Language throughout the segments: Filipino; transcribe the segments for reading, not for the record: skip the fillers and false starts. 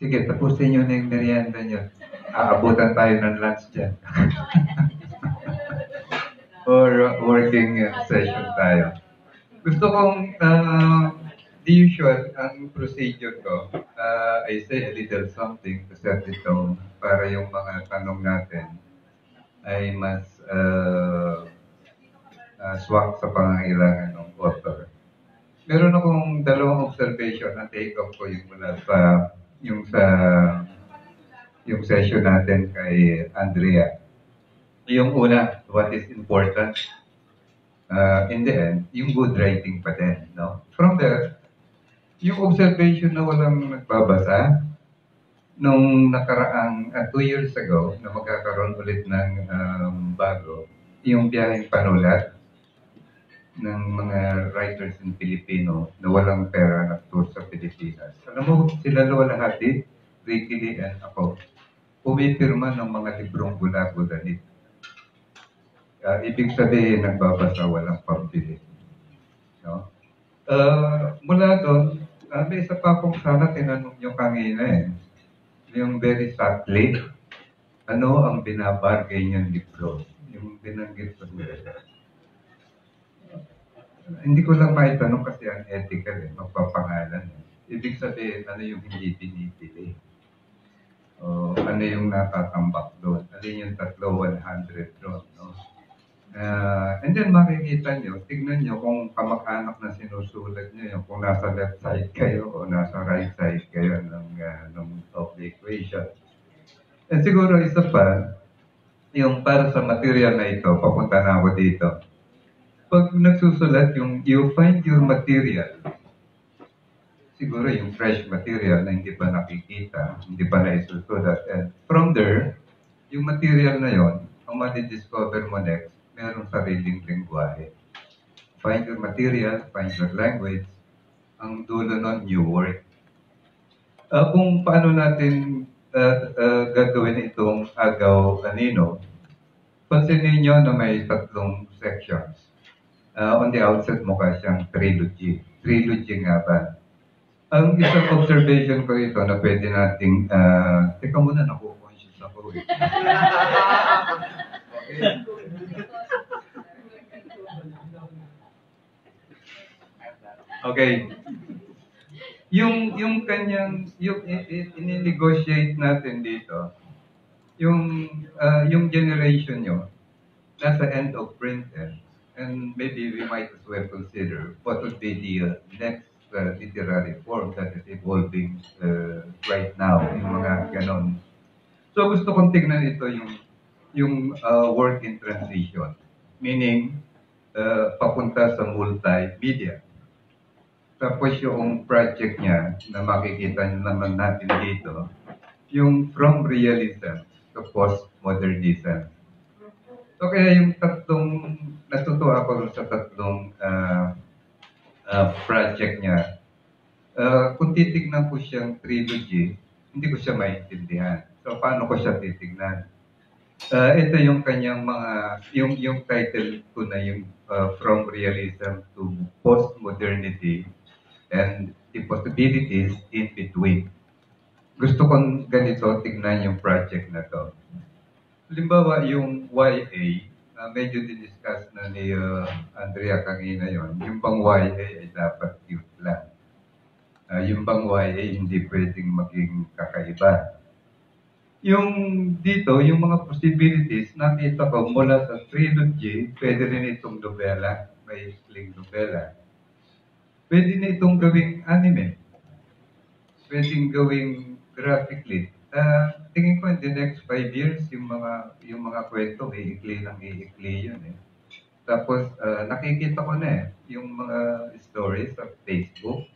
Sige, tapusin nyo na yung merienda nyo. Aabutan tayo ng lunch dyan. Or working session tayo. Gusto kong, the usual, ang procedure ko, I say a little something to set the tone para yung mga tanong natin ay mas swak sa pangangailangan ng author. Meron akong dalawang observation na take off ko yung mula sa yung session natin kay Andrea. Yung una, what is important? In the end, yung good writing pa din, no? From there, yung observation na walang nagbabasa, nung nakaraang 2 years ago, na magkakaroon ulit ng bago, yung biyaheng panulat ng mga writers in Filipino na walang pera na tour sa Pilipinas. Alam mo, sila Lola Hatid, Ricky Lee, and ako, pumipirma ng mga librong gula-gulanit. Ibig sabihin, nagbabasa, walang pambili. No? Mula doon, may isa pa akong sana tinanong nyo kanina eh. Yung very subtly, ano ang binabargay niyang libro? Yung binanggit ko nila. Hindi ko lang maitanong kasi unethical eh, magpapangalan eh. Ibig sabihin, ano yung hindi pinipili? O ano yung natatambak doon? Ano yung tatlo, 100 doon, no? And then makikita nyo, tignan nyo kung kamag-anak na sinusulat nyo yung kung nasa left side kayo o nasa right side kayo of the equation. And siguro isa pa, yung para sa material na ito, papunta na ako dito. Pag nagsusulat yung you find your material, siguro yung fresh material na hindi pa nakikita, hindi pa naisusulat. And from there, yung material na yon, ang madi-discover mo next, merong sariling lingwahe. Find your material, find your language, ang dulo nun, new work. Kung paano natin gagawin itong agaw kanino, pansinin nyo na may 3 sections. On the outset, mukha siyang trilogy. Trilogy nga ba? Ang isang observation ko ito na pwede nating, teka muna, naku-conscious ako eh. Okay. Okay. Yung kanyang, yung ini-negotiate natin dito, yung generation nyo, nasa end of printer, and maybe we might as well consider what would be the next literary form that is evolving right now, yung mga ganon. So gusto kong tignan ito yung work in transition, meaning papunta sa multimedia. Tapos yung project niya na makikita naman natin dito, yung from realism to postmodernism. So kaya yung natutuwa ako sa 3 project niya. Kung titignan ko siyang trilogy, hindi ko siya maintindihan. So paano ko siya titignan? Ito yung kanyang yung title ko na yung From Realism to Postmodernity and the Possibilities in Between. Gusto kong ganito tignan yung project na to. Halimbawa, yung YA, medyo discuss na ni Andrea kanina yon. Yung bang YA ay dapat cute lang. Yung bang YA hindi pwedeng maging kakaiba. Yung dito, yung mga possibilities, nakita ko mula sa trilogy, pwede rin itong novela, may sling novela. Pwede na itong gawing anime. Pwedeng gawing graphically. Tingin ko in the next 5 years, yung mga kwento, iikli yun eh. Tapos, nakikita ko na eh, yung mga stories sa Facebook,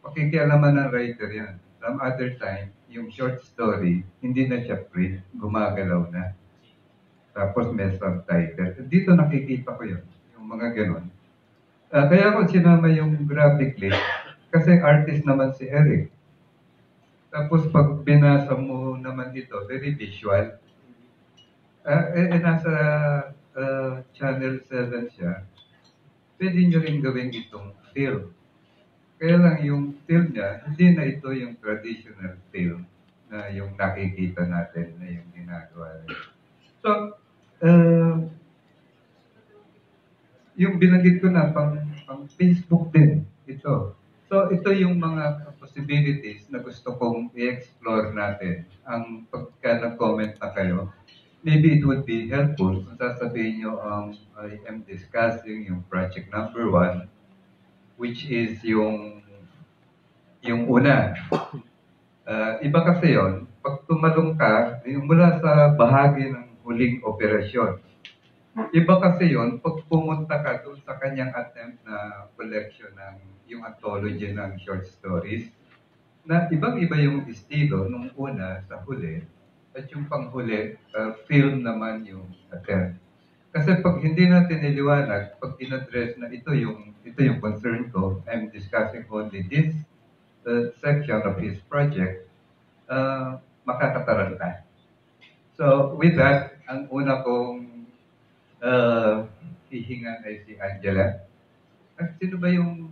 pakikialaman ng writer yan. Some other time, yung short story, hindi na siya print, gumagalaw na. Tapos may subtitle. Dito nakikita ko yun, yung mga ganon. Kaya ako sinama yung graphically, kasi artist naman si Eric. Tapos pag binasa mo naman ito, very visual. Nasa Channel 7 siya, pwede nyo rin gawin itong film. Kaya lang yung film niya, hindi na ito yung traditional film yung nakikita natin na yung ginagawa nila. So, uh, yung binanggit ko na pang Facebook din, ito. So, ito yung mga possibilities na gusto kong i-explore natin. Ang pagka nag-comment na kayo, maybe it would be helpful kung sasabihin nyo I am discussing yung project number 1, which is yung una. Iba kasi yon, pag tumalong ka, yung mula sa bahagi ng huling operasyon. Iba kasi yon, pag pumunta ka doon sa kanyang attempt na collection ng yung anthology ng short stories, na ibang-iba yung estilo nung una sa huli, at yung panghuli, film naman yung attempt. Kasi pag hindi natin iliwanag, pag in-address na ito yung concern ko, I'm discussing only this section of his project, makakataranta. So with that, ang una kong hihinga ay si Angela. Sino ba yung...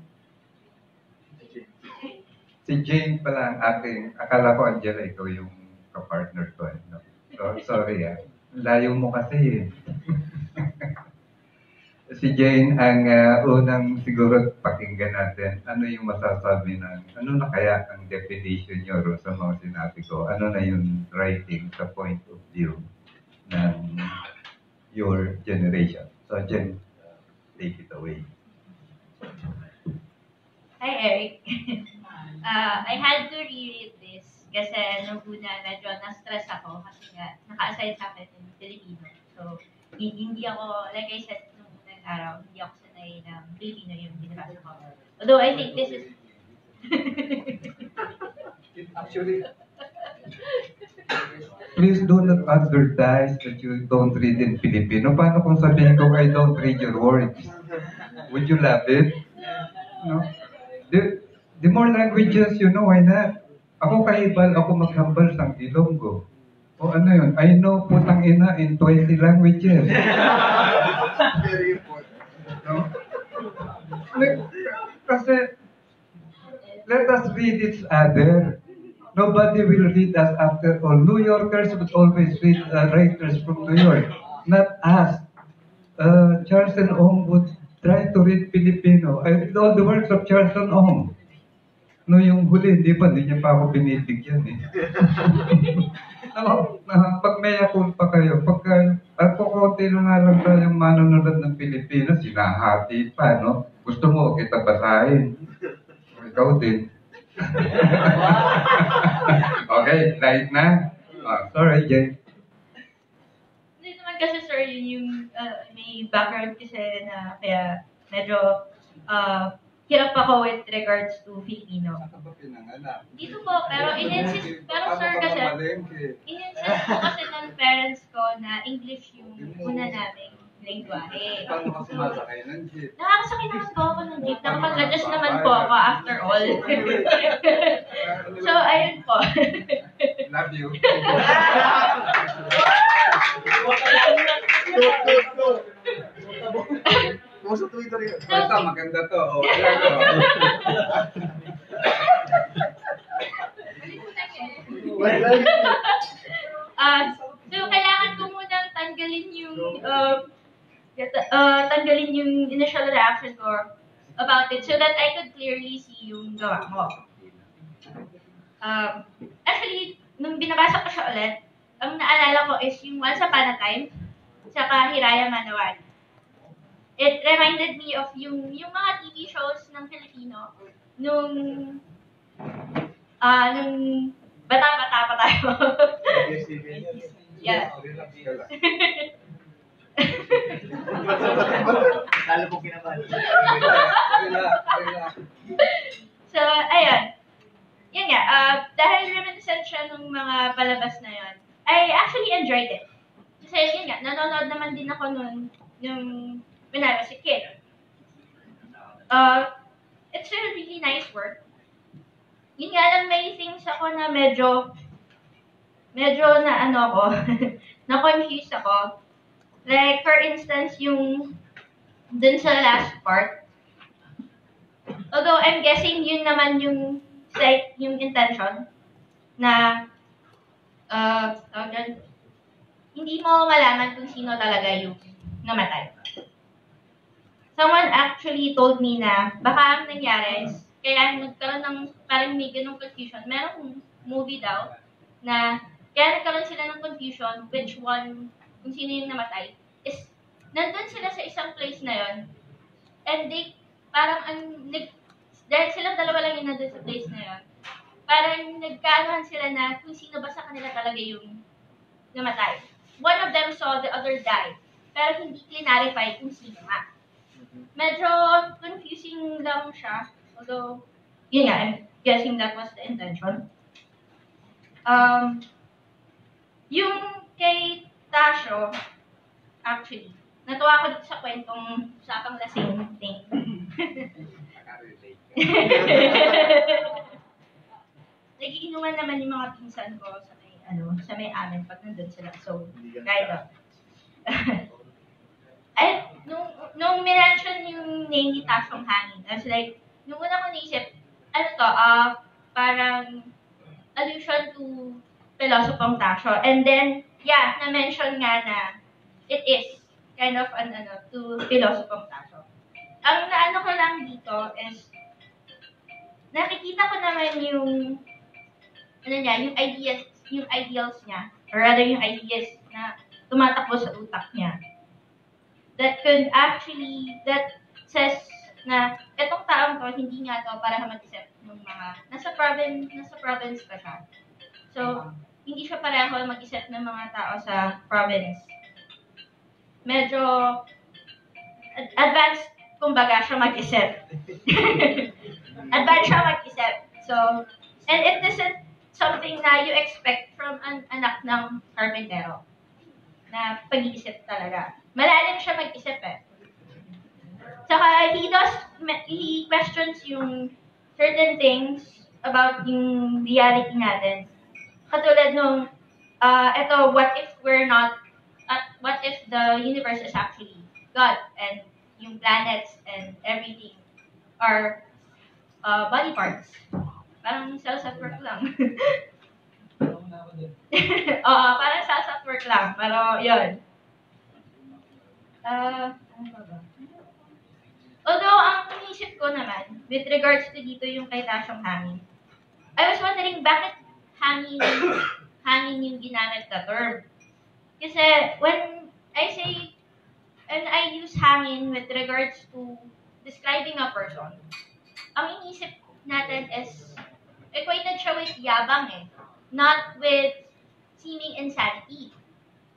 Si Jane pala ang aking... Akala ko, Angela, ikaw yung kapartner ko. No? So, sorry layo mo kasi Si Jane ang unang siguro pakinggan natin. Ano yung masasabi ano na kaya ang definition nyo sa mga sinabi ko? Ano na yung writing sa point of view ng your generation? So, Jen, take it away. Hi, Eric. I had to reread this kasi nung una medyo na-stress ako kasi nga naka-assign sa akin ng Filipino. So, hindi ako, like I said, nung unang araw, hindi ako sanay ng Filipino yung binabasa ko. Although I think this is... Actually, please do not advertise that you don't read in Filipino. Paano kung sabihin ko I don't read your words? Would you love it? No? The more languages you know, why not? Ako kahibal, ako maghambal sang Ilonggo. O ano yun? I know putang ina in 20 languages. Very important. No? Kasi, let us read each other. Nobody will read us after all. New Yorkers would always read writers from New York, not us. Charles Ong would try to read Filipino. I read all the works of Charles Ong. No, yung huli, hindi niya pa ako binibigyan eh. No, pag may pa kayo, pagka konti na nga lang tayong manonood ng Pilipinas, sinahati pa, no? Gusto mo, kita basahin. Ikaw din. Okay, light na. Sorry, Jay. Hindi naman kasi, sir, yun yung may background kasi na kaya medyo hirap ako with regards to Filipino. Saan ba pinanganak? Dito po, pero in-insist, pero sir kasi, in-insist po kasi ng parents ko na English yung una naming lingwahe. Paano ka sumasakay ng jeep? Nakakasakay naman po ako ng jeep. Nakapag-adjust naman po ako after all. So, ayun po. Love you. Go sa Twitter yun. Ito, maganda to. O, ayan to. So, kailangan ko munang tanggalin yung initial reaction ko about it so that I could clearly see yung gawa mo. Actually, nung binabasa ko siya ulit, ang naalala ko is yung Once Upon a Time, saka Hiraya Manawari. It reminded me of yung mga TV shows ng Filipino nung bata-bata pa tayo. Yeah. Lalo po kinabahan. So, ayun. Yun nga, dahil reminiscent siya ng mga palabas na yun, I actually enjoyed it. Kasi yun nga, nanonood naman din ako nun when I was a kid. It's a really nice work. Yun nga lang, may things ako na medyo na ano ako, na-confused ako. Like, for instance, yung dun sa last part. Although, I'm guessing yun naman yung intention na tawag dyan, hindi mo malaman kung sino talaga yung namatay. Someone actually told me na baka ang nangyari is, kaya nagkaroon ng parang may ganung confusion. Merong movie daw na kaya nagkaroon sila ng confusion which one, kung sino yung namatay, is nandun sila sa isang place na yon and they, parang dahil silang dalawa lang yung nandun sa place na yon, parang nagkaanohan sila na kung sino ba sa kanila talaga yung namatay. One of them saw the other die, pero hindi clarify kung sino nga. Medyo confusing lang siya, although, yun nga, I'm guessing that was the intention. Yung kay Tasho, actually, natuwa ko dito sa kwentong usapang lasing thing. Nagiinuman naman yung mga pinsan ko sa may amin pag nandun sila. So, kind of. Ay, nung minention yung name ni Tashong Hangin, I was like, nung una ko naisip, parang allusion to Pilosophong Tasho. And then, yeah, na-mention nga na it is kind of to Pilosophong Tasho. Ang naano ko lang dito is, nakikita ko naman yung ideals niya, or rather yung ideas na tumatakbo sa utak niya. That says na etong taong to, hindi nga to para mag-isip ng mga, nasa province pa siya. So, hindi siya pareho mag-isip ng mga tao sa province. Medyo advanced, kumbaga, siya mag-isip. Advanced siya mag-isip. So, and it isn't something na you expect from an anak ng karpentero. Na pag-iisip talaga. Malalim siya mag-isip eh. Saka he questions yung certain things about yung reality natin. Katulad nung, what if the universe is actually God and yung planets and everything are body parts. Parang cells at work lang. Parang cells at work lang. Pero, yun. Ano ba? Although, ang inisip ko naman, with regards to dito yung kay Tashong Hangin, I was wondering, bakit hangin yung ginamit na term? Kasi, when I use hangin with regards to describing a person, ang inisip natin is, equated siya with yabang eh. Not with seeming insanity.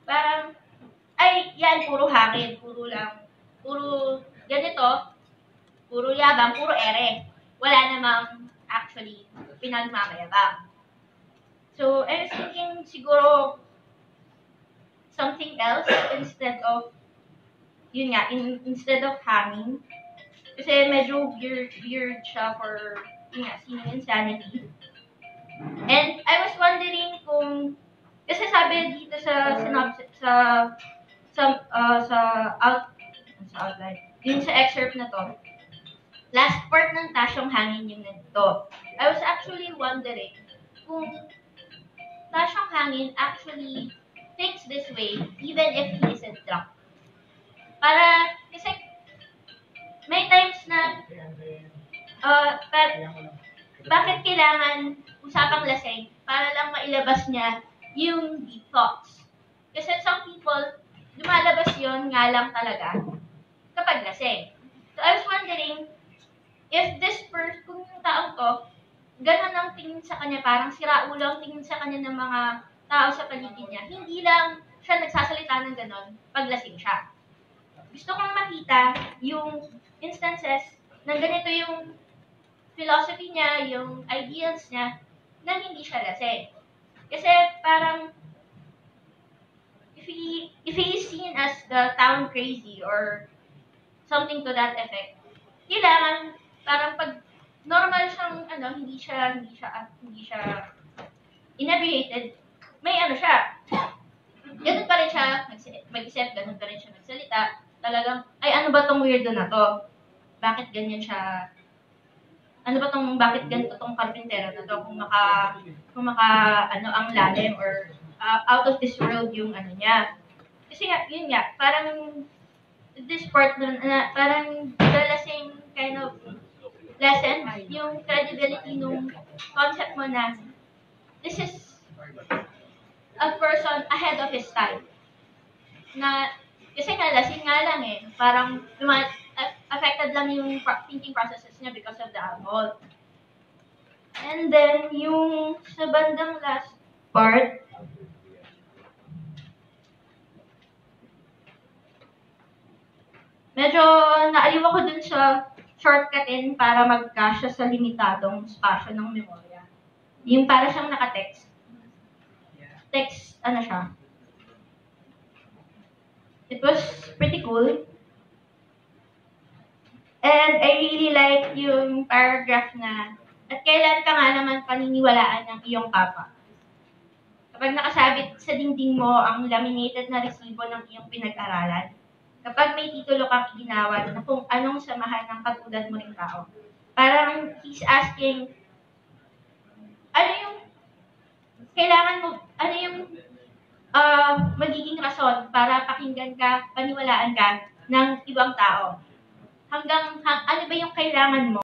Parang, ay, yan, puro hangin, puro ganito, puro yabang, puro ere. Wala namang actually pinagmamayabang. So, I was thinking siguro something else instead of, yun nga, instead of hanging. Kasi medyo weird siya for, yun nga, seeming insanity. And I was wondering kung, kasi sabi dito sa synopsis, sa outline, yun sa excerpt na to, last part ng Tashong Hangin yung nandito. I was actually wondering kung Tashong Hangin actually thinks this way even if he isn't drunk. Para, kasi may times na, bakit kailangan usapang lasing para lang mailabas niya yung deep thoughts. Kasi some people, lumalabas yon nga lang talaga kapag lasing. So I was wondering, if this person, kung yung taong to, ganun ang tingin sa kanya, parang siraulo ang tingin sa kanya ng mga tao sa paligid niya, hindi lang siya nagsasalita ng ganun pag lasing siya. Gusto kong makita yung instances na ganito yung philosophy niya, yung ideals niya, na hindi siya lasing. Kasi parang, if he is seen as the town crazy or something to that effect, kailangan, parang pag normal siyang, hindi siya inebriated, may siya. Ganun pa rin siya mag-isip, ganun pa rin siya magsalita. Talagang, ay, ano ba tong weirdo na to? Bakit ganyan siya? Bakit ganito tong karpintero na to? Kung maka ang lalim or out of this world yung ano niya. Kasi nga, yun nga, parang this part dun, parang the same kind of lesson, yung credibility nung concept mo na this is a person ahead of his time. Na, kasi nga, lasing nga lang eh. Parang, affected lang yung thinking processes niya because of the alcohol. And then, yung sa bandang last part, medyo naaliw ako dun sa shortcutin para magkasya sa limitadong spasyo ng memorya. Yung para siyang naka-text. Text, ano siya. It was pretty cool. And I really like yung paragraph na, at kailan ka nga naman paniniwalaan ng iyong papa? Kapag nakasabit sa dingding mo ang laminated na resibo ng iyong pinag-aralan, kapag may titulo kang iginawan na kung anong samahan ng katulad mo ring tao. Parang he's asking, ano yung kailangan mo, ano yung magiging rason para pakinggan ka, paniwalaan ka ng ibang tao? Ano ba yung kailangan mo